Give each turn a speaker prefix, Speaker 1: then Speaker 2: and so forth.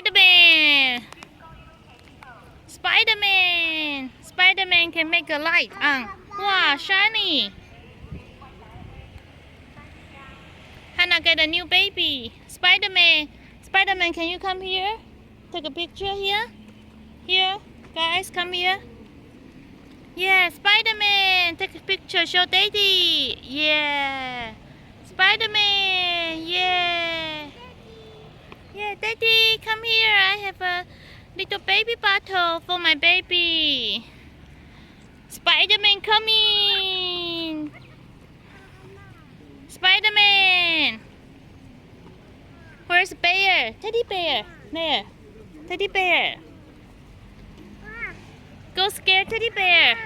Speaker 1: Spider-Man. Spider-Man. Spider-Man can make a light. Wow, shiny. Hannah get a new baby. Spider-Man. Spider-Man, can you come here? Take a picture here. Here, guys, come here. Yeah, Spider-Man. Take a picture. Show Daddy. Yeah. Spider-Man. Yeah. Yeah, Daddy, come here. I have a little baby bottle for my baby. Spider-Man coming. Spider-Man. Where's the bear? Teddy bear. There. Teddy bear. Go scare teddy bear.